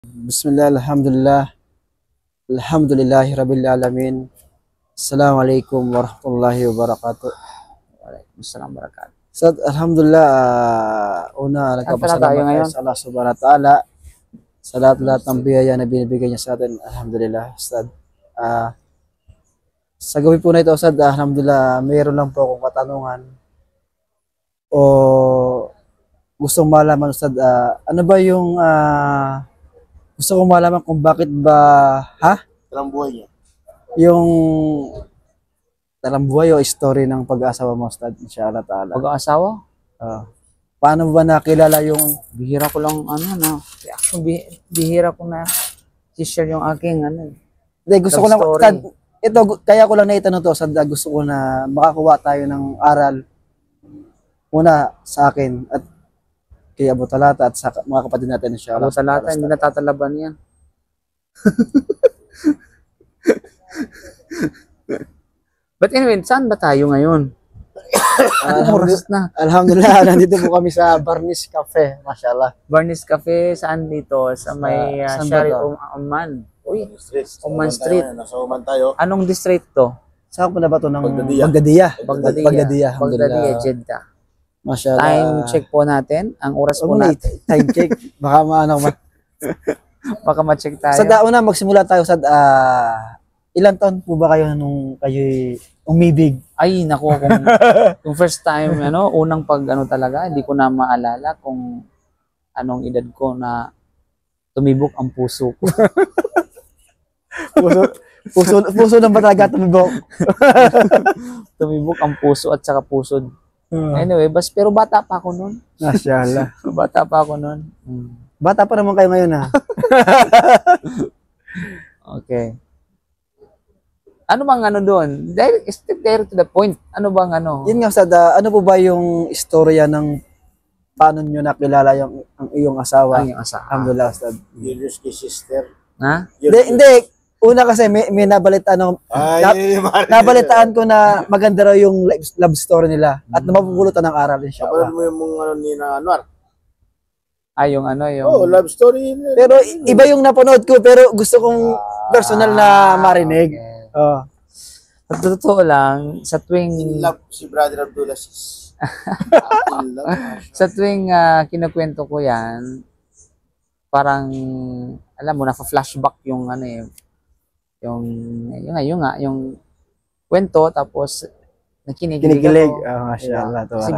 Bismillah, alhamdulillah, alhamdulillahi rabbil alamin. Assalamualaikum warahmatullahi wabarakatuh. Waalaikumsalam warahmatullahi wabarakatuh. Ustad, alhamdulillah, una Saan pala tayo nagpapasalamat tayo ngayon? sa Allah subhanahu wa ta'ala sa lahat ng biyaya na binibigay niya sa atin. Alhamdulillah, Ustad. Sa gabi po na ito, Ustad, alhamdulillah, mayroon lang po akong katanungan o gustong malaman, Ustad, ano ba yung gusto kong malaman kung bakit ba, Walang buhay niya. yung talambuhay o story ng pag-aasawa mo, Ustad, inshallah ta'ala. Pag-aasawa? Paano mo ba nakilala yung, Bihira ko lang bihira ko na i-share yung aking hindi, gusto ko love lang, story. Ustad, ito, kaya ko lang naitanong to, Ustad, gusto ko na makakuha tayo ng aral, una sa akin, at kay Abu Talata at sa mga kapatid natin, inshallah. Abu Talata, hindi natatalaban yan. But anyway, saan ba tayo ngayon? Anong oras na? Alhamdulillah, nandito po kami sa Barnis Cafe, mashallah. Barnes Cafe, saan dito? Sa may saan ba Shari to? Oman. Uy, Street. Oman Street. Nasa Oman tayo. Anong district to? Saan po na ba ito ng Bagdadiyah. Bagdadiyah? Bagdadiyah. Bagdadiyah, Bagdadiyah, alhamdulillah. Jeddah. Mashallah. Time check po natin. Ang oras po Huwag mo na natin. time check. Baka maano ma. Baka ma-check tayo. Sa dauna, magsimula tayo sa ilang taon po ba kayo nung kayo umibig? Ay, nako, kung first time, unang talaga, hindi ko na maalala kung anong edad ko na tumibok ang puso ko. Puso ng bataga tumibok. Tumibok ang puso at saka pusod. Anyway, pero bata pa ako noon. Mashallah. Bata pa ako noon. Bata pa naman kayo ngayon ha. Okay. Ano bang doon? Direct to the point. Ano bang Yun nga, Ustad, ano po ba yung istorya ng paano nyo nakilala ang iyong asawa? Ay, yung asawa. Alhamdulillah, Ustad. Julius kay sister. Ha? Hindi. Una kasi may nabalitaan ako. Nabalitaan ko na maganda raw yung love story nila at mapupulutan ng aral, inshallah. Kapanood mo yung mga ni na Anwar. Ay, yung Oh, love story. Pero iba yung napanood ko, pero gusto kong personal na marinig. Okay. Oh. Sa totoo lang, sa In tuwing love si Brother Abdullah sis. In love. sa tuwing kinukwento ko yan, parang, alam mo, na-flashback yung yung kwento, tapos nakinigilig Kinikilig. ako. Mashallah. Kasi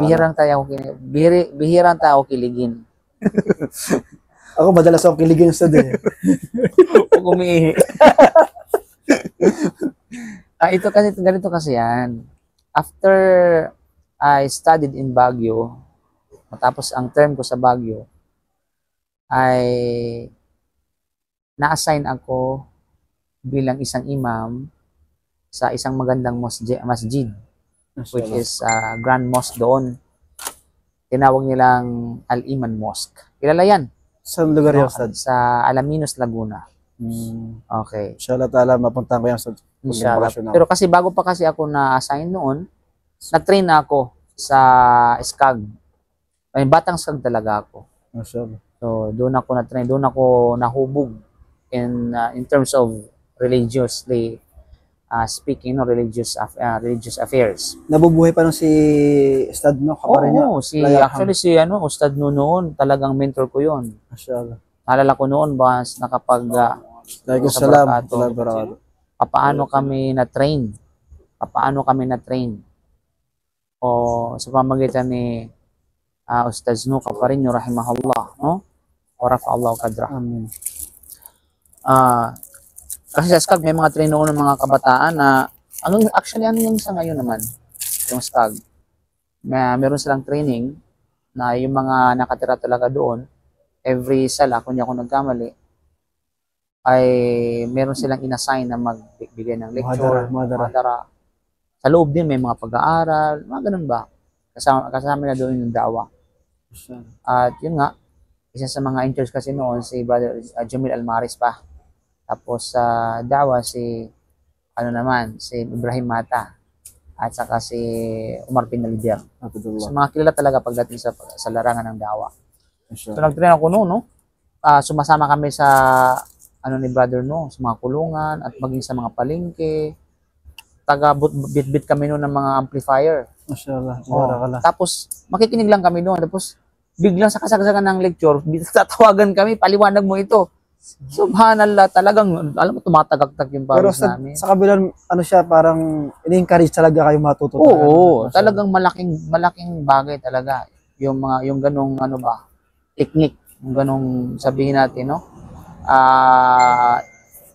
bihirang tao kiligin. Ako madalas akong kiligin sa din. Huwag umiihi. Ganito kasi yan. After I studied in Baguio, matapos ang term ko sa Baguio, ay na-assign ako bilang isang imam sa isang magandang masjid, which is Grand Mosque doon. Tinawag nilang Al-Iman Mosque. Kilala yan? Sa lugar yun, Ustad? Sa Alaminos, Laguna. Okay. Inshallah ta'ala, mapuntahan ko yan sa Inshallah. pag-bakasyon ako. Pero kasi bago pa kasi ako na-assign noon, nag-train na ako sa SCAG. Ay, batang SCAG talaga ako. Mashallah. So, doon ako na-train, doon ako nahubog in terms of religiously speaking, religious affairs. Nabubuhay pa nung si Ustad, no? Kapare niya. Oo, Layarham. actually si Ustad noon, talagang mentor ko yon. Mashallah. Naalala ko noon ba nakapag Waalaikumsalam. Barakatuh. Warahmatullahi wabarakatuh. Papaano kami na-train o sa pamagitan ni Ustaz No Kaparinyo rahimahullah, no? O rafa'allahu kadra. Amin. Kasi sa SCAG may mga train noon ng mga kabataan na actually yung sa ngayon naman yung SCAG, meron silang training na yung mga nakatira talaga doon every sala, kung di ako nagkamali, ay meron silang inassign na magbigay ng lecture, Muhadara. Sa loob din may mga pag-aaral, mga ganun ba? Kasama na doon yung dawa. At yun nga, isa sa mga interest kasi noon si Brother Jamil Almaris pa. Tapos sa dawa si si Ibrahim Mata at saka si Umar Pinalider. So mga kilala talaga pagdating sa larangan ng dawa. So nag-train ako noon, no? sumasama kami sa ano ni Brother No, sa mga kulungan at maging sa mga palengke. Bit-bit kami noon ng mga amplifier. Mashallah. Oh, Barakallah. tapos makikinig lang kami doon. Tapos biglang sa kasagsagan ng lecture, tatawagan kami, paliwanag mo ito. Subhanallah, talagang alam mo tumatagak-tag yung Pero pawis namin. sa kabilang, ano siya, parang ini-encourage talaga kayo matuto. Oo, talagang malaking bagay talaga yung ganong ano ba, technique, yung ganong sabihin natin, no?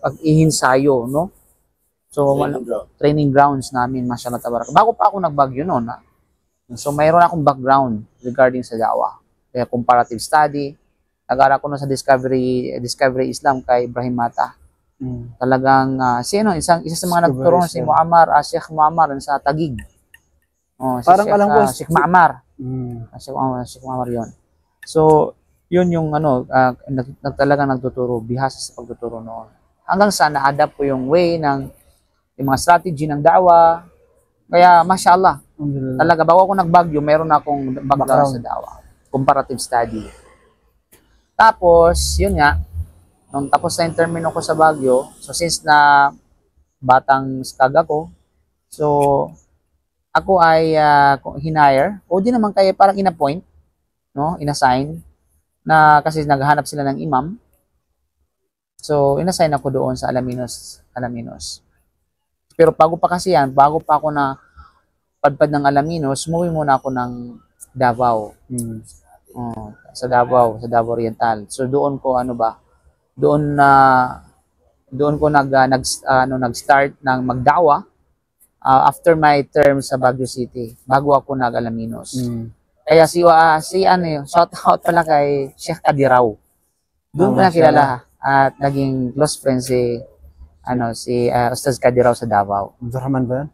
Pag-ihinsayo, no? So, training grounds namin, mashallah tabarak. Bago pa ako nagbagyo noon, ha? So, mayroon akong background regarding sa dawa. Kaya comparative study, nag-aral ko na sa Discovery Islam kay Ibrahim Mata. Talagang isa sa mga nagturo si Muammar, Sheikh Muammar sa Taguig. Oh, si Parang alam ko Sheikh Muammar. Sheikh Muammar 'yon. So, 'yun yung talagang nagtuturo, bihasa sa pagtuturo noon. Hanggang sa na-adapt ko yung way ng yung mga strategy ng da'wa. Kaya mashallah, talaga bago ako nagbagyo, meron akong background sa da'wa. Comparative study. Tapos, yun nga, nung tapos na yung termino ko sa Baguio, so since na batang skag ako, so ako ay hinire, o di naman kaya parang in-appoint, no, in-assign, na kasi naghahanap sila ng imam. So, in-assign ako doon sa Alaminos. Pero bago pa ako na padpad ng Alaminos, umuwi muna ako ng Davao. Sa Davao Oriental. So doon ko nag-start ng magdawa after my term sa Baguio City bago ako nag-Alaminos. Kaya shout out pala kay Sheikh Kadiraw. Doon ko nakilala at naging close friend si Ustaz Kadiraw sa Davao. Abdurrahman ba yan?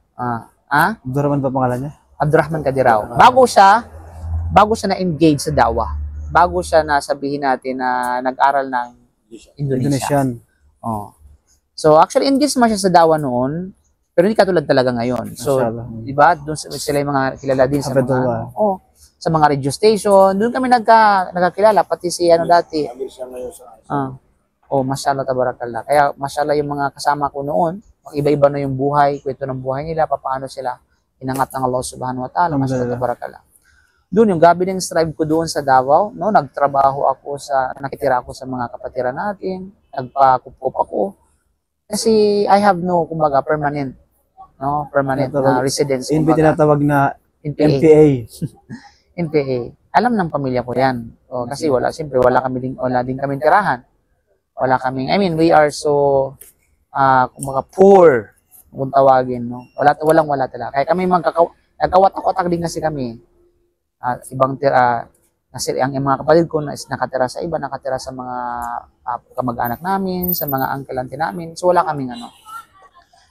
Abdurrahman ba pangalan niya? Abdurrahman Kadiraw. Bago siya na-engage sa dawa. Bago siya nasabihin natin na nag-aral ng Indonesian. Oh. So actually engaged man siya sa dawa noon, pero hindi katulad talaga ngayon. So, di ba, doon sila yung mga kilala din sa mga radio station. Doon kami nagkakilala, pati si dati. Mashallah tabarakallah. Kaya mashallah yung mga kasama ko noon, iba-iba na yung buhay, kwento ng buhay nila, paano sila inangat ng Allah subhanahu wa ta'ala. Mashallah tabarakallah. Doon yung gabi ng strive ko doon sa Davao, no, nakitira ako sa mga kapatiran natin, nagpakup ako. Kasi I have permanent residence. Hindi tinatawag na NPA. NPA. Alam ng pamilya ko 'yan. Kasi wala din kaming tirahan. We are so poor kung tawagin, no. Wala talaga. Kaya kami nagkawatak-watak din kasi kami. Kasi ang mga kapatid ko nakatira sa iba, nakatira sa mga kamag-anak namin, sa mga uncle-auntie namin. So wala kaming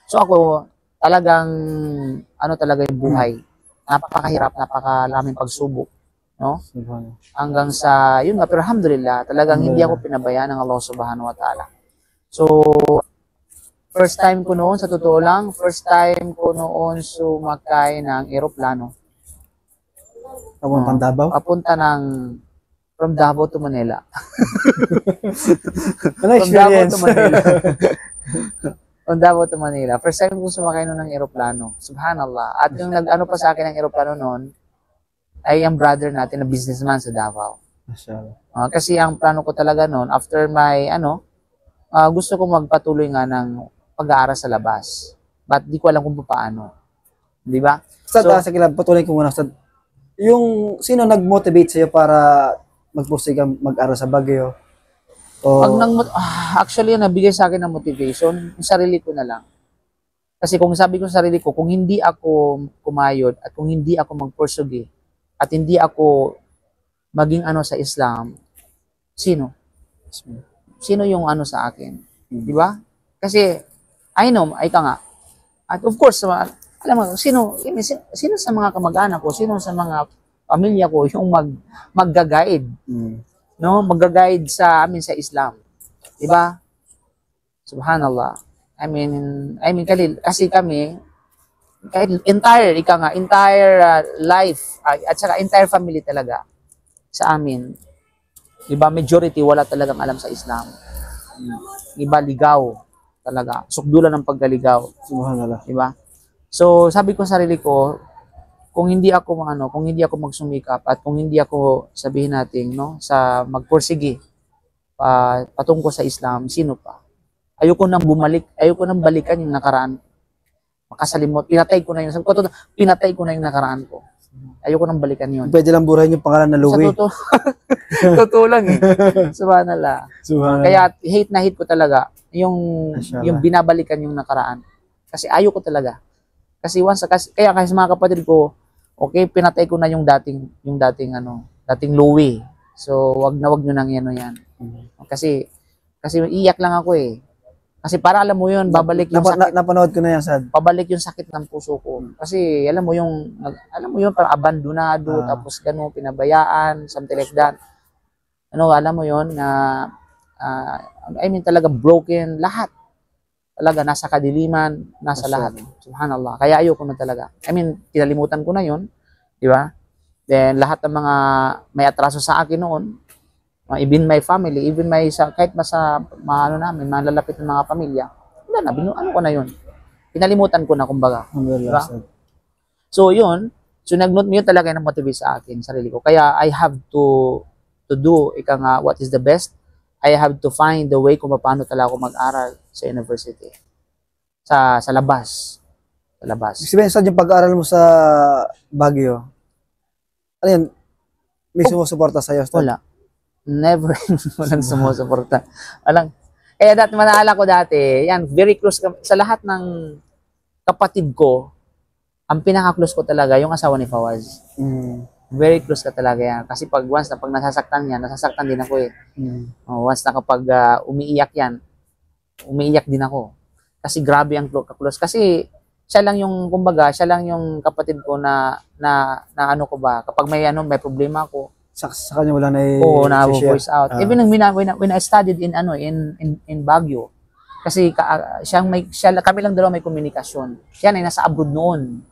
So ako, talagang talaga yung buhay. Napakahirap, napakalaming pagsubok, no? Hanggang sa yun nga, pero alhamdulillah, talagang hindi ako pinabayaan ng Allah subhanahu wa ta'ala. So first time ko noon sumakay ng eroplano. Papuntang Davao? Papunta from Davao to Manila. From Davao to Manila. First time ko sumakay noon ng eroplano. Subhanallah. At yung nag-ano pa sa akin ng eroplano noon, ay ang brother natin na businessman sa Davao. Kasi ang plano ko talaga noon, after my, gusto ko magpatuloy nga ng pag-aaral sa labas. But di ko alam kung paano. Di ba? Patuloy ko muna. Yung sino nag-motivate sa'yo para mag-pursige mag-aral sa Baguio? Actually, nabigay sa akin ng motivation, yung sarili ko na lang. Kasi kung sabi ko sa sarili ko, kung hindi ako kumayod at kung hindi ako magpursugi at hindi ako maging sa Islam, sino? Sino yung sa akin? Di ba? Kasi, I know, ay ka nga. At of course, alam mo, sino sa mga kamag-anak ko, sino sa mga pamilya ko yung mag-guide, no? Mag-guide sa amin sa Islam. 'Di ba? Subhanallah. I mean Khalil, kasi kami kahit entire life at saka entire family talaga sa amin Iba majority wala talagang alam sa Islam. Iba ligaw talaga. Sukdulan ng paggaligaw. Subhanallah. Diba? So, sabi ko sa sarili ko, kung hindi ako kung hindi ako magsumikap at kung hindi ako sabihin natin, no, sa magpursige patungkol sa Islam, sino pa? Ayoko nang balikan yung nakaraan. Makasalimot, pinatay ko na yung nakaraan ko. Ayoko nang balikan yun. Pwede lang burahin yung pangalan na Sa Louie. totoo, totoo lang eh. Subhanallah. Subhanallah. Kaya hate na hate ko talaga yung Mashallah. yung binabalikan yung nakaraan. Kasi ayoko talaga. Kasi kaya sa mga kapatid ko, okay, pinatay ko na yung dating Louie. So wag nyo nang yan. Kasi iyak lang ako eh. Kasi para alam mo yun, babalik yung sakit. Napanood ko na yan, Sad. Pabalik yung sakit ng puso ko. Kasi alam mo yung parang abandonado, tapos gano'n, pinabayaan, something like that. Alam mo yun, talaga broken, lahat. Talaga, nasa kadiliman, nasa lahat. Subhanallah. Kaya ayoko na talaga. Kinalimutan ko na yun. Di ba? Then, lahat ng mga may atraso sa akin noon, even my family, kahit malalapit ng mga pamilya, wala na, ko na yun. Pinalimutan ko na, kumbaga. Alhamdulillah, Diba? Sad. So, yun. So, nag-note yun talaga yung motivate sa akin, sarili ko. Kaya, I have to do, what is the best. I have to find the way kung paano talaga ako mag-aral sa university. Sa labas. Sa labas. Ibig sabihin, Sad, yung pag-aaral mo sa Baguio, ano yan? May sumusuporta sa'yo, Sad? Wala. Never. Walang sumusuporta. Kaya manaala ko dati, yan, very close sa lahat ng kapatid ko, ang pinaka-close ko talaga, yung asawa ni Fawaz. Very close ka talaga yan. Kasi pag nasasaktan yan, nasasaktan din ako eh. Once na kapag umiiyak yan, umiiyak din ako. Kasi grabe ang close. Kasi siya lang yung kapatid ko na kapag may problema ako, Sa kanya wala na na-voice out. Even when I studied in Baguio, kasi kami lang dalawa may komunikasyon. Siya ay nasa abroad noon.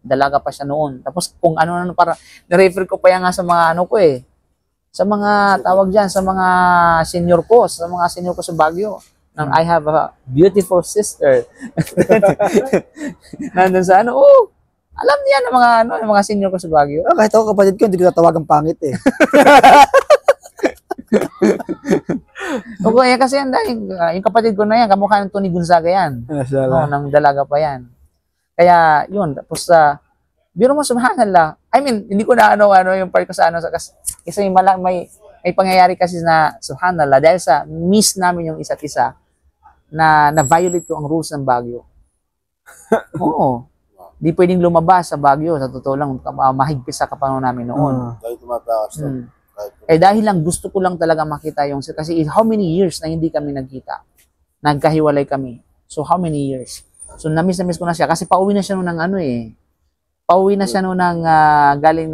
Dalaga pa siya noon. Tapos kung para na-refer ko pa yan nga sa mga sa mga tawag diyan, sa mga senior ko sa Baguio. I have a beautiful sister. Nandun sa alam niya ng mga senior ko sa Baguio. Kahit ako kapatid ko, hindi ko tatawagang pangit eh. Okay, kasi yung kapatid ko na yan, kamukha ng Tony Gonzaga yan. Nang dalaga pa yan. Kaya, yun. Tapos, biro mo, subhanallah. Hindi ko na yung part ko sa kasi may pangyayari kasi na, subhanallah, dahil sa miss namin yung isa't isa, na violate ko ang rules ng Baguio. Oo. Di pwedeng lumabas sa Baguio, sa totoo lang, mahigpit sa kapanahonan namin noon. Dahil tumatakas. Dahil lang gusto ko lang talaga makita kasi how many years na hindi kami nagkita. Nagkahiwalay kami. So how many years? So na-miss ko na siya kasi pauwi na siya noon Pauwi na siya noon galing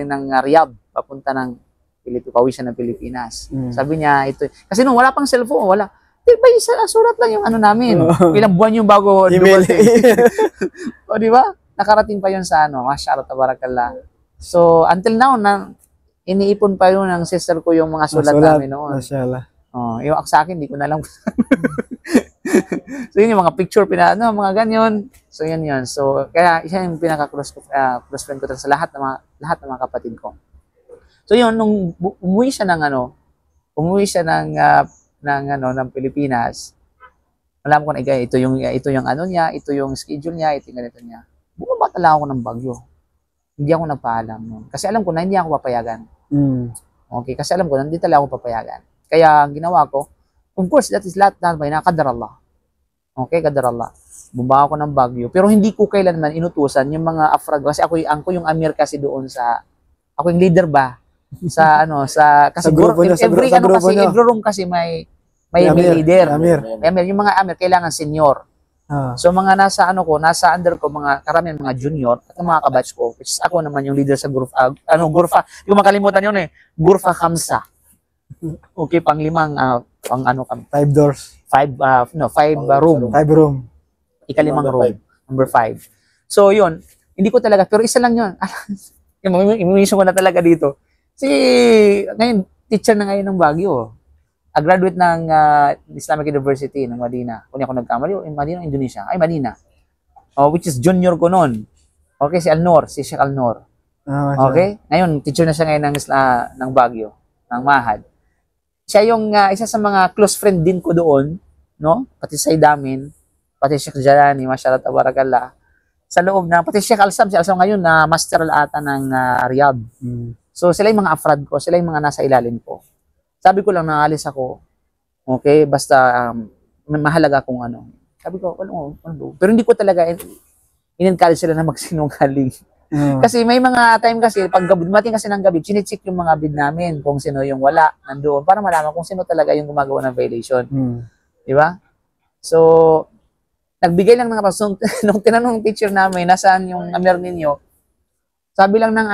ng Riyadh papunta ng pauwi siya ng Pilipinas. Sabi niya kasi nung wala pang cellphone, wala. Sulat lang yung namin. Ilang buwan yung bago dumating. O, di ba? Nakarating pa yun sa Mashallah, tabarakallah. So, until now, iniipon pa yun ng sister ko yung mga sulat namin noon. Mashallah. Yung sa akin, di ko na lang. So, yun yung mga picture, mga ganyan. So, yun. So, kaya isa yung pinaka-close friend ko sa lahat ng mga kapatid ko. So, yun, nung umuwi siya ng Pilipinas, alam ko na ito yung niya, ito yung schedule niya, ito yung ganito niya. Bumaba talaga ako ng Baguio. Hindi ako nagpaalam noon. Kasi alam ko na hindi ako papayagan. Okay, kasi alam ko na hindi talaga ako papayagan. Kaya ang ginawa ko, of course, that is lahat by na qadar Allah. Okay, qadar Allah. Bumaba ako ng Baguio. Pero hindi ko kailanman inutusan yung mga afrag. Kasi ako yung Amir kasi doon ako yung leader ba? Kasi every room kasi may leader. Amir. Yung mga Amir kailangan senior. So mga nasa under ko karamihan mga junior at mga kabatch ko, which is ako naman yung leader sa Gurfa. Hindi ko makalimutan yun Gurfa Khamsa. Okay, panglimang kami. 5 doors. 5 room. 5 room. Ikalimang room. Number 5. So yun, hindi ko talaga, pero isa lang yun. Imimission ko na talaga dito. ngayon, teacher na ngayon ng Baguio. A graduate ng Islamic University ng Madina. Kung ako nagkamali, Madina, Indonesia. Ay, Madina. Which is junior ko noon. Okay, si Sheikh Alnor. Okay? Ngayon, teacher na siya ngayon ng Baguio, ng Mahad. Siya yung isa sa mga close friend din ko doon, no? Pati sa Idamin, pati Sheikh Jalani, mashallah tabarakallah. Sa loob na, pati Sheikh Alsam, si Alsam ngayon na master ata ng Riyadh. So, sila yung mga afrad ko, sila yung mga nasa ilalim ko. Sabi ko lang, naalis ako. Okay? Basta, mahalaga kung ano. Sabi ko, ano. Pero hindi ko talaga in-encourage sila na magsinungaling. Kasi may mga time kasi, pag dumating kasi ng gabi, chine-check yung mga bid namin kung sino yung wala nandoon para malaman kung sino talaga yung gumagawa ng violation. Di ba? So, nagbigay lang ng rason. Nung tinanong teacher namin, nasaan yung amer ninyo? Sabi lang ng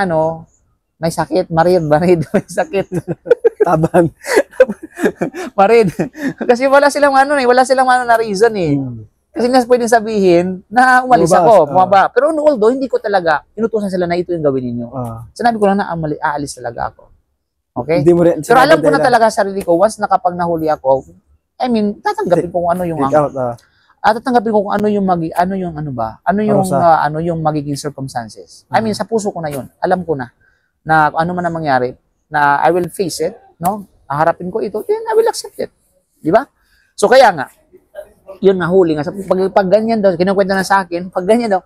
may sakit, marid, may sakit. Taban. Marid. Kasi wala silang na reason eh. Kasi nga pwedeng sabihin na umalis ako, bumaba. Pero although hindi ko talaga, inutusan sila na ito yung gawin ninyo. Sinabi ko lang na aalis talaga ako. Okay? Pero alam ko na talaga sarili ko, once nakapag nahuli ako, I mean, tatanggapin ko kung ano yung tatanggapin ko kung ano yung magiging circumstances. I mean, sa puso ko na yun. Alam ko na ano man ang mangyari, na I will face it, no? Haharapin ko ito, then I will accept it. Di ba? So kaya nga, yun nahuli nga. Pag ganyan daw, kinukwento na sa akin, pag ganyan daw,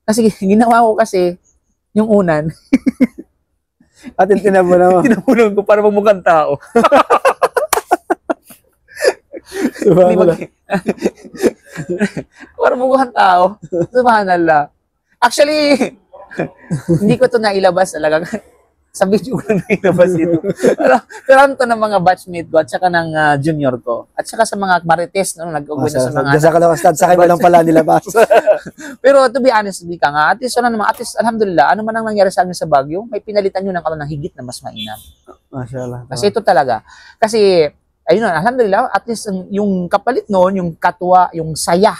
kasi ginawa ko kasi, yung unan, at tinabunan mo. Tinabunan ko para magmukhang tao. Para magmukhang tao. Subhanallah. Actually, hindi ko to nailabas talaga. Sa video ko lang nailabas ito. Pero ito ng mga batchmate ko at saka ng junior ko. At saka sa mga marites, no, nag-ugod na sa mga... Diyasa ka lang, Ustad. Sa akin lang pala nilabas. Pero to be honest, hindi ka nga. At least, alhamdulillah, ano man ang nangyari sa akin sa Baguio, may pinalitan nyo ng higit na mas mainam. Mashallah. Kasi ito talaga. Kasi, ayun na, alhamdulillah, at least yung kapalit noon, yung katwa, yung saya,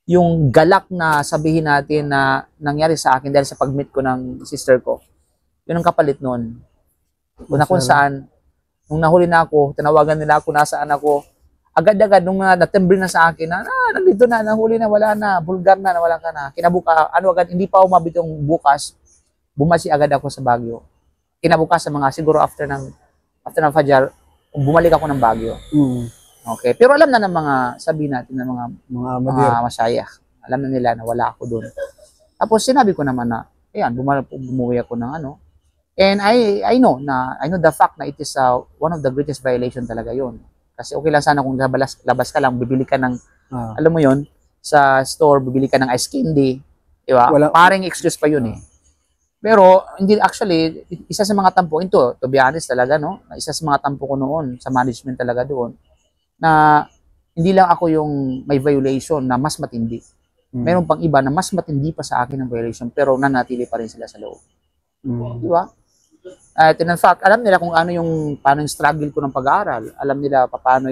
yung galak na sabihin natin na nangyari sa akin dahil sa pag-meet ko ng sister ko. Yun ang kapalit noon. Kung saan, nung nahuli na ako, tinawagan nila ako, nasaan ako, agad-agad, nung natembre na sa akin, nandito na, nahuli na, wala na, bulgar na, wala ka na. Agad, hindi pa umabot yung bukas, bumasi agad ako sa Baguio. Kinabukas sa mga, siguro after ng Fajar, bumalik ako ng Baguio. Okay. Pero alam na ng mga, sabi natin, ng mga masayah. Alam na nila na wala ako doon. Tapos sinabi ko naman na, ayan, bumuwi ako ng and I know the fact na it is one of the greatest violation talaga yon. Kasi okay lang sana kung labas ka lang, bibili ka ng, alam mo yon, sa store, bibili ka ng ice candy, di ba? Parang excuse pa yun eh. Pero, hindi, actually, isa sa mga tampo, to be honest talaga, no? Isa sa mga tampo ko noon, sa management talaga doon, na hindi lang ako yung may violation na mas matindi. Meron pang iba na mas matindi pa sa akin ng violation, pero nanatili pa rin sila sa loob. Di ba? At in fact, alam nila kung paano yung struggle ko ng pag-aaral. Alam nila paano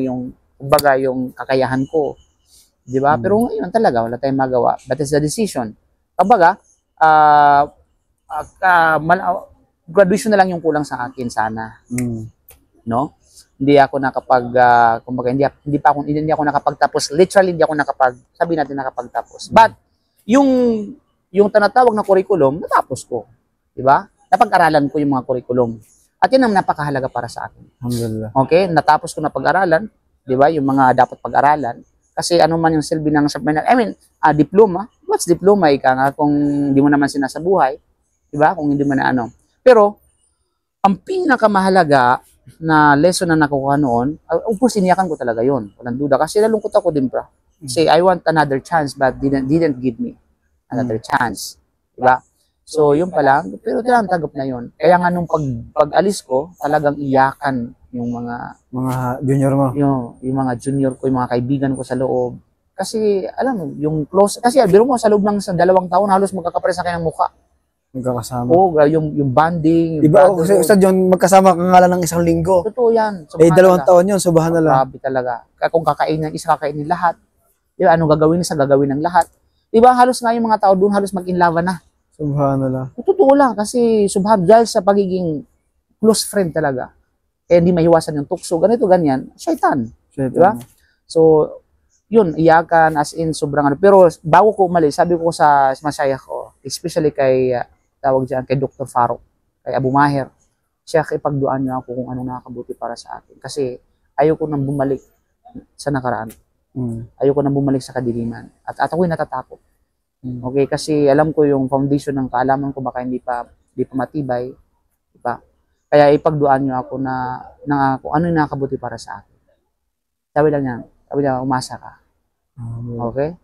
kumbaga yung kakayahan ko. Di ba? Pero ngayon talaga, wala tayong magawa. That is the decision. Kumbaga, graduation na lang yung kulang sa akin sana. No? Hindi ako kumbaga, hindi ako nakapagtapos. Literally, hindi ako sabi natin nakapagtapos. But, yung tinatawag na curriculum, natapos ko. Di ba? Napag-aralan ko yung mga curriculum. At yun ang napakahalaga para sa akin. Alhamdulillah. Okay? Natapos ko na pag-aralan. Di ba? Yung mga dapat pag-aralan. Kasi ano man yung silbi ng diploma. What's diploma? Ika nga kung hindi mo naman sinasabuhay. Di ba? Kung hindi mo na Pero, ang pinakamahalaga na lesson na nakukuha noon, of course, iniyakan ko talaga yun. Walang duda. Kasi nalungkot ako din, bro. Say, I want another chance, but didn't give me another chance. Diba? So, yun pa lang. Pero tanggap na yun. Kaya nga nung pag-alis ko, talagang iyakan yung mga junior mo. Yung mga junior ko, yung mga kaibigan ko sa loob. Kasi, alam mo, yung close, kasi biro mo, sa loob ng 2 taon, halos magkakapare sa akin ng mukha. Magkakasama. Oo, yung bonding. Iba, kasi Ustad yun, magkasama ka nga lang ng 1 linggo. Totoo yan. 2 taon yun, subhanallah. Grabe talaga. Kung kakain ng isa, kakainin lahat. Diba, anong gagawin isa, gagawin ng lahat. Diba, halos nga yung mga tao doon, halos mag-inlava na. Subhanallah. Totoo lang, kasi dahil sa pagiging close friend talaga. Kaya hindi maiwasan yung tukso, ganito, ganyan, syaitan. Di ba? So, yun, iyakan, as in, sobrang ano. Pero, bago ko umalis, sabi ko sa masaya ko, especially kay, tawag dyan, kay Dr. Farouk, kay Abu Maher, siya, ipagduan niyo ako kung ano nakakabuti para sa akin. Kasi, ayoko nang bumalik sa nakaraan. Ayoko nang bumalik sa kadiliman. At ako'y natatakot. Okay, kasi alam ko yung foundation ng kaalaman ko baka hindi pa matibay, di ba? Kaya ipagduan niyo ako na kung ano yung nakakabuti para sa akin. Sabi niya, umasa ka. Okay?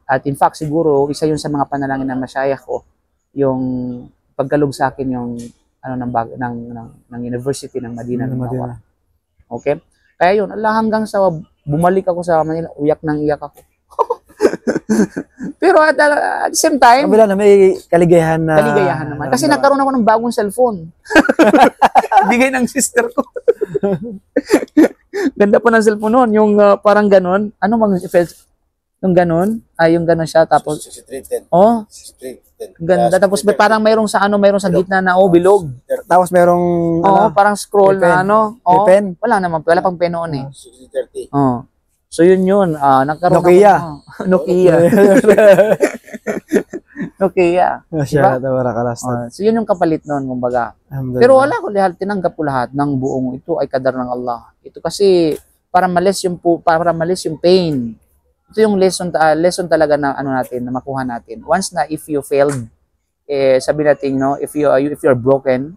At in fact, siguro, isa yun sa mga panalangin ng masyayakh ko, yung pagkalog sa akin yung ng University ng Madina. Okay? Kaya yun, hanggang sa bumalik ako sa Manila, uyak ako. Pero at the same time, kabila na may kaligayahan naman. Kasi nagkaroon ako ng bagong cellphone. Bigay ng sister ko. Ganda pa ng cellphone noon, yung parang ganon. Ano yung ganon? Yung ganon siya tapos 6310. Oh. 6310. Ganda tapos may parang mayroong sa gitna na bilog. Tapos merong parang scroll na pen. Wala naman, wala pang pen noon eh. 6030. So yun, nagkaroon Nokia. Nokia. Nokia. Diba? So yun yung kapalit noon, kumbaga. Pero wala ko tinanggap ko lahat ng buong ito ay kadar ng Allah. Ito kasi para malis yung pain. Ito yung lesson talaga na natin, na makuha natin. Once na if you failed, sabi natin, no, if you're broken,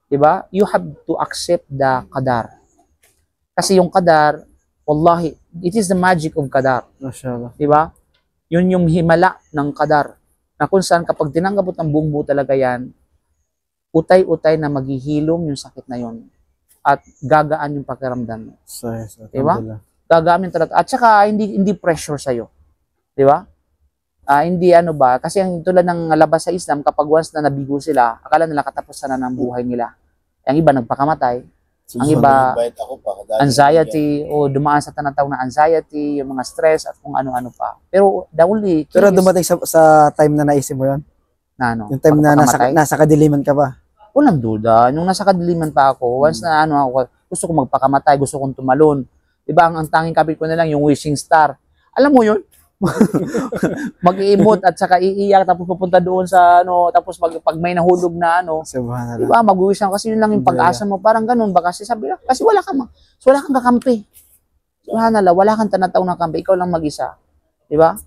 'di ba? You have to accept the qadar. Kasi yung qadar, wallahi, it is the magic of qadar. Mashallah. 'Di ba? Yun yung himala ng qadar. Na kung saan kapag tinanggap mo ng buong buo talaga yan, utay-utay na maghihilom yung sakit na yon at gagaan yung pakiramdam mo. Di ba? Gagaan yung talaga. At saka hindi pressure sa'yo. Di ba? Hindi kasi ang tulad ng labas sa Islam, kapag once na nabigo sila, akala nila katapusan na ng buhay nila. Ang iba nagpakamatay. Ang iba, anxiety, o dumaan sa tanataw na anxiety, yung mga stress, at kung ano-ano pa. Pero the only key Pero dumating sa time na naisip mo yun? Na ano? Yung time na nasa kadiliman ka pa? Walang duda. Nung nasa kadiliman pa ako, once na ako, gusto ko magpakamatay, gusto kong tumalon. Diba, ang tanging kapit ko na lang, yung wishing star. Alam mo yun? Mag-i-emote at saka iiyak tapos pupunta doon sa tapos pag may nahulog na Subhanallah. diba, mag-wish lang kasi yun lang yung pag-asa mo, parang ganun ba kasi sabi lang, kasi wala kang kakampi. Subhanallah, wala kang tanataw na kampi, ikaw lang mag-isa. Diba?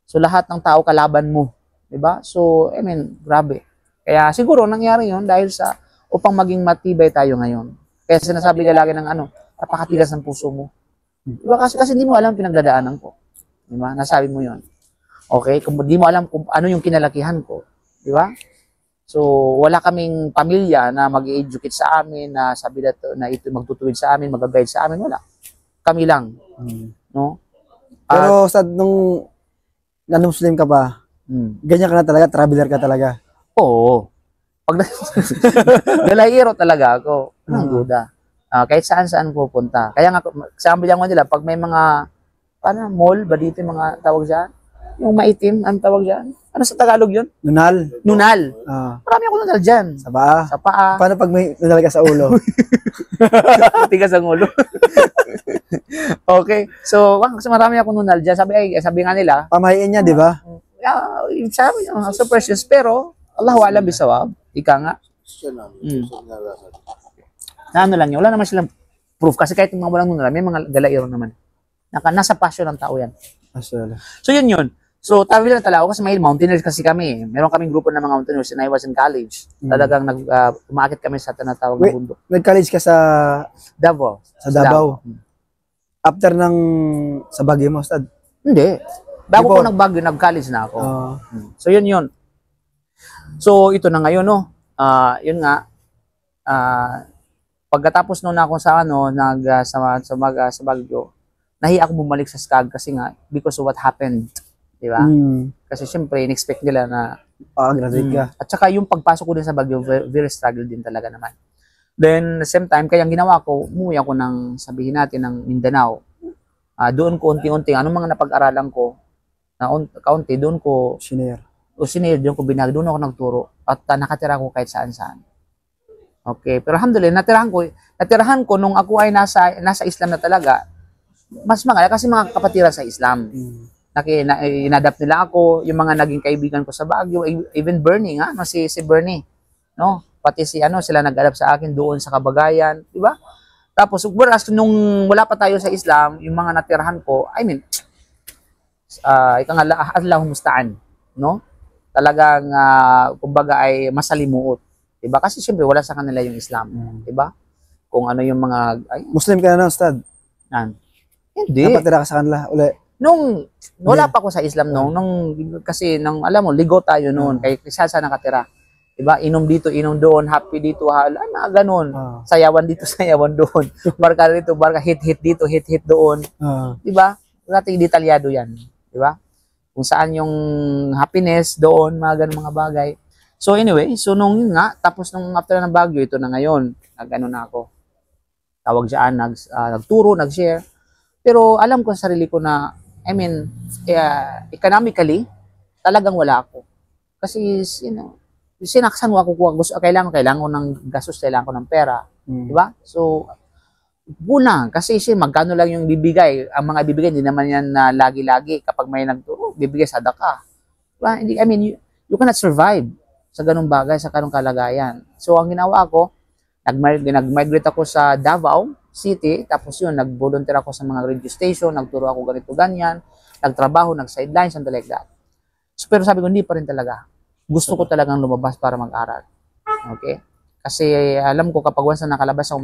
So lahat ng tao kalaban mo, diba? So I mean, grabe. Kaya siguro nangyari yun dahil upang maging matibay tayo ngayon. Kaya sinasabi ka lagi ng napakatigas ng puso mo. Diba? Kasi hindi mo alam pinagdadaanan ko. Diba? Nasabi mo yun. Okay? Kung di mo alam kung ano yung kinalakihan ko. Diba? So, wala kaming pamilya na mag-i-educate sa amin, na sabi na ito magtutuwid sa amin, mag-guide sa amin. Wala. Kami lang. No? Pero nung Muslim ka ba, ganyan ka na talaga, traveler ka talaga? Oo. Galayero talaga ako. Anong duda. Kahit saan pupunta. Kaya nga, sabi lang nila, pag may mga mall ba dito yung mga tawag dyan? Yung maitim, ang tawag dyan? Ano sa Tagalog yun? Nunal. Marami ako nunal dyan. Sa paa? Sa paa. Paano pag may nunal ka sa ulo? Tigas ang ulo. Okay. So, marami ako nunal dyan. Sabi nga nila. Pamahiin niya, di ba? Sabi niya, so precious. Pero, Allahu a'lam bisawab. Ika nga. Ano lang yun. Wala naman silang proof. Kasi kahit yung mga walang nunal, may mga galairo naman. Nasa passion ng tao yan. So yun. So travel na talaga ako kasi may mountaineers kasi kami. Meron kaming grupo ng mga mountaineers and I was in college. Talagang umakit kami sa tinatawag na bundok. Nag-college ka sa Davao. Sa Davao. After sa Baguio mo, Stad? Hindi. Bago ko nag-Baguio, nag-college na ako. So yun. So ito na ngayon, no. Yun nga. Pagkatapos noon ako sa Baguio, nahiya ako bumalik sa SCAG kasi nga because of what happened, di ba? Kasi syempre in-expect nila na graduate ka. At saka yung pagpasok ko din sa Baguio, very struggle din talaga naman. Then same time, kaya ang ginawa ko, umuwi ako ng sabihin natin ng Mindanao. Doon ko unti-unti anong mga napag-aralan ko na kaunti doon ko doon ko binag, doon ako nagturo at nakatira ko kahit saan-saan. Okay, pero alhamdulillah, natirahan ko nung ako ay nasa Islam na talaga, mas maganda kasi mga kapatiran sa Islam. Inadapt nila ako, yung mga naging kaibigan ko sa Baguio, even Bernie nga, no, si Bernie, no? Pati sila nag-adapt sa akin doon sa Kabagayan, di ba? Tapos, whereas nung wala pa tayo sa Islam, yung mga natirahan ko, I mean, ika nga, Allahumma musta'an, no? Talagang, kumbaga ay masalimuot. Diba? Kasi siyempre, wala sa kanila yung Islam. Diba? Kung ano yung mga... Muslim ka na, Ustad? Hindi. Napatira ka sa kanila, uli. Nung, wala pa ako sa Islam kasi alam mo, ligo tayo noon, kay isa nakatira. Diba? Inom dito, inom doon, happy dito, ganun. Sayawan dito, sayawan doon. Barka dito, barka hit dito, hit doon. Diba? Nating detalyado yan. Diba? Kung saan yung happiness doon, mga ganun mga bagay. So anyway, so nung yun nga, tapos nung after ng Baguio, ito na ngayon, na ako. Tawag dyan, nagturo, nag-share. Pero alam ko sa sarili ko na, I mean, economically, talagang wala ako. Kasi, sinaksan ko kailangan ko ng gastos, kailangan ko ng pera. Diba? So, una, kasi magkano lang yung bibigay. Ang mga bibigay, hindi naman yan na lagi-lagi. Kapag may nagturo, bibigay sadaka. Diba? I mean, you cannot survive sa ganung bagay, sa ganung kalagayan. So, ang ginawa ko, nag-migrate ako sa Davao City, tapos yun, nag-volunteer ako sa mga radio station, nagturo ako ganito, ganyan, nagtrabaho, nag-sidelines, something like that. So, pero sabi ko, hindi pa rin talaga. Gusto ko talagang lumabas para mag-aral. Okay? Kasi alam ko kapag once na nakalabas ako,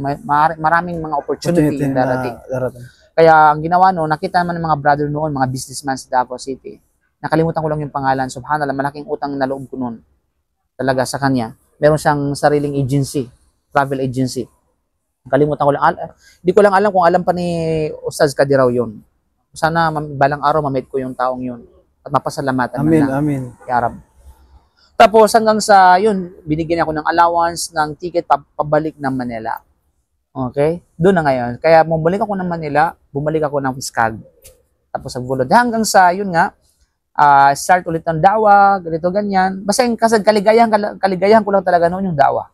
maraming mga opportunity yung darating. Kaya ang ginawa nakita naman ng mga brother noon, mga businessman sa Davao City. Nakalimutan ko lang yung pangalan, subhanallah, malaking utang na loob ko noon. Talaga sa kanya. Meron siyang sariling agency, travel agency. Kalimutan ko lang. Hindi ko lang alam kung alam pa ni Ustaz Kadiraw yun. Sana balang araw mamit ko yung taong yun. At mapasalamatan amin, na. Amin. Yarab. Tapos hanggang sa yun, binigyan ako ng allowance ng ticket pabalik ng Manila. Okay? Doon na ngayon. Kaya bumalik ako ng Manila, bumalik ako ng Fiskag. Tapos nag-volunteer. Hanggang sa yun nga, start ulit ng dawa, ganito, ganyan. Basta yung kaligayahan ko lang talaga noon yung dawa.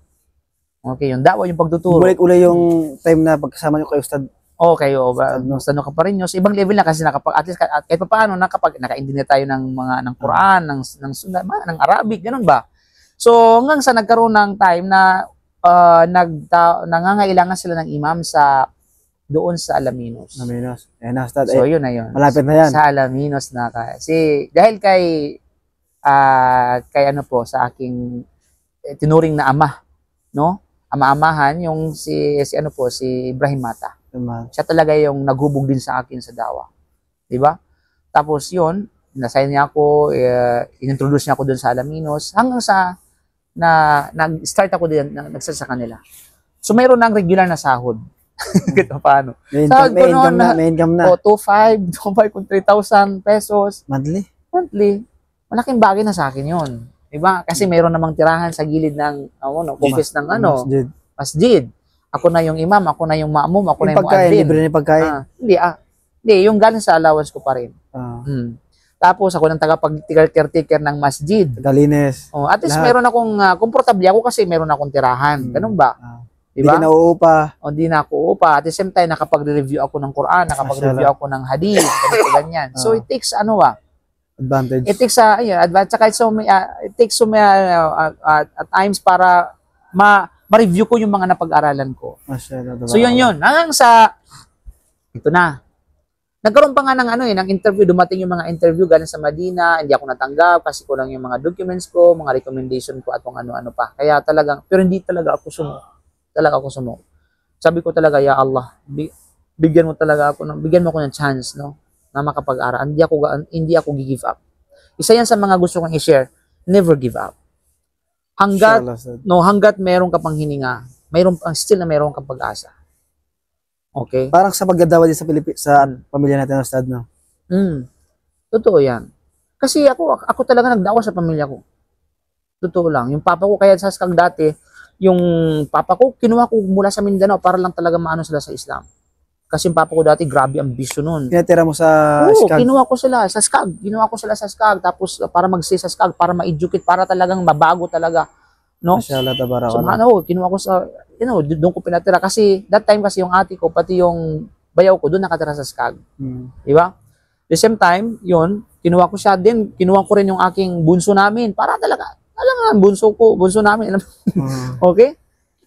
Okay, yung dawa, yung pagtuturo. Bumalik uli yung time na pagkasama nyo kay Ustad. Okay, Ustad no ka pa rin nyo. So, ibang level na kasi at least, kahit pa paano, nakaintindi na tayo ng Quran, ng Sunnah, ng Arabic, ganun ba? So, hanggang sa nagkaroon ng time na nangangailangan sila ng imam doon sa Alaminos. Ayan na, Ustad. So, yun na yun. Malapit na yan. Sa Alaminos na kasi dahil kay sa aking tinuring na ama, no? Ama-amahan yung si Ibrahim Mata. Siya talaga yung naghubog din sa akin sa dawa. 'Di ba? Tapos yun, nasign niya ako, inintroduce niya ako doon sa Alaminos hanggang sa nag-start ako din nagsasa sa kanila. So mayroon ng regular na sahod. Kito paano? May income na. 2,500 kung 3,000 pesos. Monthly. Malaking bagay na sa akin yun. Diba? Kasi mayroon namang tirahan sa gilid ng office ng masjid. Ako na yung imam, ako na yung ma'mum, ako na yung muaddin. Libre na pagkain. Hindi, yung galing sa allowance ko pa rin. Tapos ako ng caretaker ng masjid. Tagalinis. At least meron akong komportable ako kasi meron akong tirahan. Ganun ba? Diba? Hindi ka nauupa. Hindi na ako uupa. At the same time, nakapag-review ako ng Quran, nakapag-review ako ng hadith, ganyan. So, it takes, advantage. It takes, advantage. It takes at times para ma-review ko yung mga napag-aralan ko. So, yun. Hanggang sa, ito na. Nagkaroon pa nga ng interview, dumating yung mga interview galing sa Madina, hindi ako natanggap kasi kulang yung mga documents ko, mga recommendation ko at kung ano-ano pa. Kaya talagang, pero hindi talaga ako sumo. Sabi ko talaga, ya Allah, bigyan mo ako ng chance, no, na makapag-aral. Hindi ako gi-give up. Isa yan sa mga gusto kong i-share, never give up. Hanggat meron ka pang hininga, still na meron kang pag-asa. Okay? Parang sa pagdadawa din sa pamilya natin, Ustad, no? Totoo yan. Kasi ako talaga nagdawa sa pamilya ko. Totoo lang. Yung papa ko, kaya sa Skag dati, yung papa ko, kinuha ko mula sa Mindanao para lang talaga maano sila sa Islam. Kasi yung papa ko dati, grabe ambisyon nun. Pinatira mo sa Skag? Kinuha ko sila sa Skag. Tapos para mag-stay sa Skag, para ma-educate, para talagang mabago talaga no? Mashallah, So, tabarakallah. kinuha ko sa, doon ko pinatira. Kasi, that time kasi yung ate ko, pati yung bayaw ko, doon nakatira sa Skag. Di ba? The same time, yun, kinuha ko siya din, kinuha ko rin yung aking bunso namin. Para talaga, alam nga, bunso namin. Okay?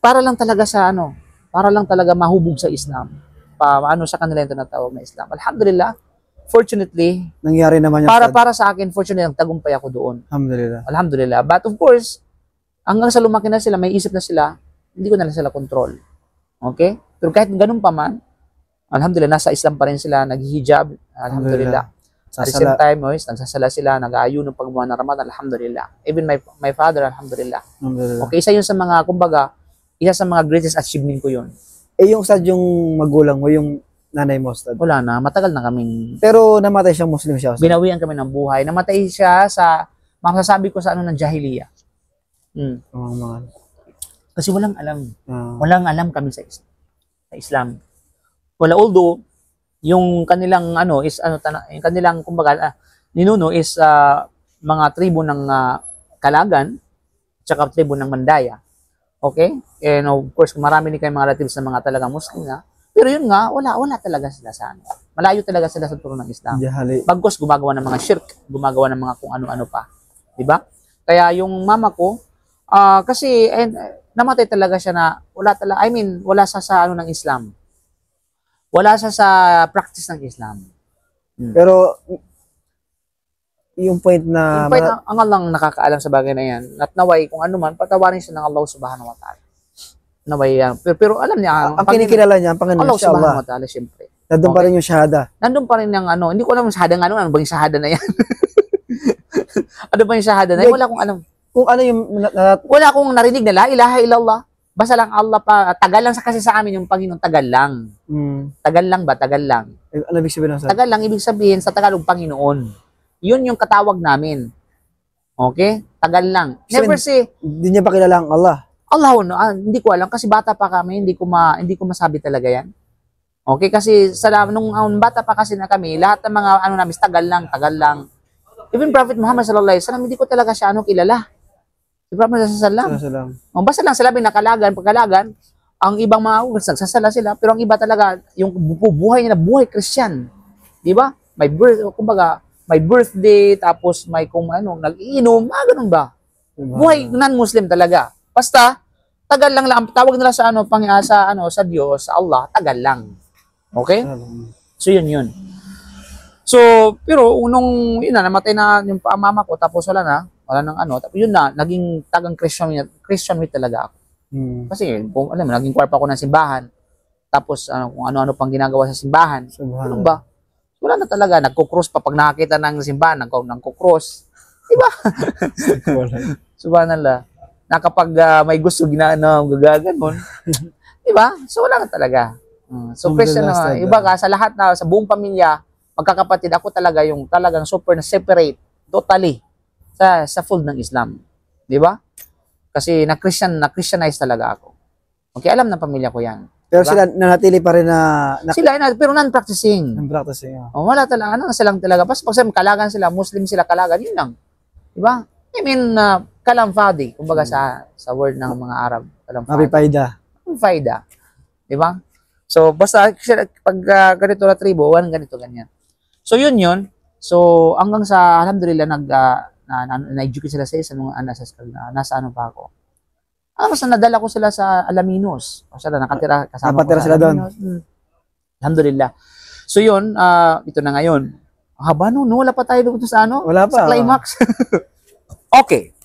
Para lang talaga sa para lang talaga mahubog sa Islam. Sa kanila yung tinatawag na Islam. Alhamdulillah, fortunately, Nangyari naman yung para sa akin, fortunately, tagumpay ako doon. Alhamdulillah. Alhamdulillah. But of course, hanggang sa lumaki na sila, may isip na sila, hindi ko na lang sila control. Okay? Pero kahit ganun pa man, alhamdulillah, nasa Islam pa rin sila, naghihijab, alhamdulillah. At the same time, nagsasala sila, nag-aayon ng pagbuha ng Ramadan, alhamdulillah. Even my father, alhamdulillah. Alhamdulillah. Okay, isa yun sa mga, kumbaga, isa sa mga greatest achievement ko yun. Yung Ustad, yung magulang mo, yung nanay mo, Ustad. Wala na, matagal na kaming, Pero namatay siyang Muslim siya, Ustad. binawian kami ng buhay. Namatay siya sa, masasabi ko sa ng Jahiliya. Mga. Kasi walang alam. Ah. Walang alam kami sa Islam. Wala, although, yung kanilang yung kanilang kumbaga ninuno is mga tribo ng Kalagan tsaka tribo ng Mandaya. Okay? And of course, marami din kayong mga relatives na mga talagang Muslim na. Pero yun nga, wala talaga sila sa Malayo talaga sila sa turo ng Islam. Jahali. Bagkos gumagawa ng mga shirk, gumagawa ng mga kung ano-ano pa. 'Di ba? Kaya yung mama ko kasi namatay talaga siya na wala sa ng Islam. Wala sa practice ng Islam. Pero yung point na Yung point, ang Allah lang nakakaalam sa bagay na yan. At naway, kung ano man, patawarin siya ng Allah subhanahu wa ta'ala. Naway yan. Pero alam niya, ang kinikilala niya, ang Panginoon Allah siya Allah. subhanahu wa ta'ala, siyempre. Nandun pa rin yung shahada. Nandun pa rin yung hindi ko alam yung shahada nga, ano ba yung shahada na yan? Ano ba yung shahada na yan? Wala akong alam. Kung ano yung Wala akong narinig na la ilaha illallah. Basta lang Allah pa, tagal lang kasi sa amin yung Panginoon, tagal lang. Tagal lang ba? Tagal lang. ano ibig sabihin ng Ustad? Tagal lang, ibig sabihin sa Tagalog, Panginoon. Yun yung katawag namin. Okay? Tagal lang. Never say, Hindi niya pa kilala ang Allah. Allah, hindi ko alam kasi bata pa kami, hindi ko masabi talaga yan. Okay? Kasi nung bata pa kasi na kami, lahat ng mga namin, tagal lang. Even Prophet Muhammad sallallahu alaihi wasallam, hindi ko talaga siya kilala. Si Prophet sallallahu alaihi wasallam. Basta lang sila pagkalagan, ang ibang mga nagsasala sila, pero ang iba talaga, yung buhay nila, buhay Christian. Di ba? May birthday, tapos may nag-iinom, ganun ba? Buhay non-Muslim talaga. Basta, tagal lang ang tawag nila sa sa Diyos, sa Allah, tagal lang. Okay? So, yun. So, pero nung namatay na yung mama ko, tapos wala nang tapos yun naging tagang Christian with talaga ako. Kasi, kung alam mo, naging kwarpa ako ng simbahan, tapos kung ano-ano pang ginagawa sa simbahan, ano ba? Wala na talaga, nagko-cross pa pag nakakita ng simbahan, nagko-cross. Diba? Subhanallah. Kapag may gusto gagagan mo. Diba? So wala na talaga. So Christian iba sa lahat sa buong pamilya, magkakapatid, ako talaga yung talagang super na separate, totally, sa full ng Islam. Diba? Kasi na-Christianize talaga ako. Okay, alam ng pamilya ko yan. Pero sila nanatili pa rin sila pero non-practicing. Non-practicing. Wala talaga, silang talaga. Basta pag kalagan sila, Muslim sila kalagan, yun lang. Diba? I mean, kalamfadi, kumbaga sa word ng mga Arab. Mapipayda. Mapipayda. Diba? So, basta pag ganito na tribo, ganito, ganyan. So, yun. So, hanggang sa, alhamdulillah, na-educate sila sa isa nung nasa pa ako. Basta nadala ko sila sa Alaminos. O sila, nakatira kasama ko sa sila doon. Alhamdulillah. So yun, ito na ngayon. Haba no, wala pa tayo dito sa Wala pa. Sa climax. Okay.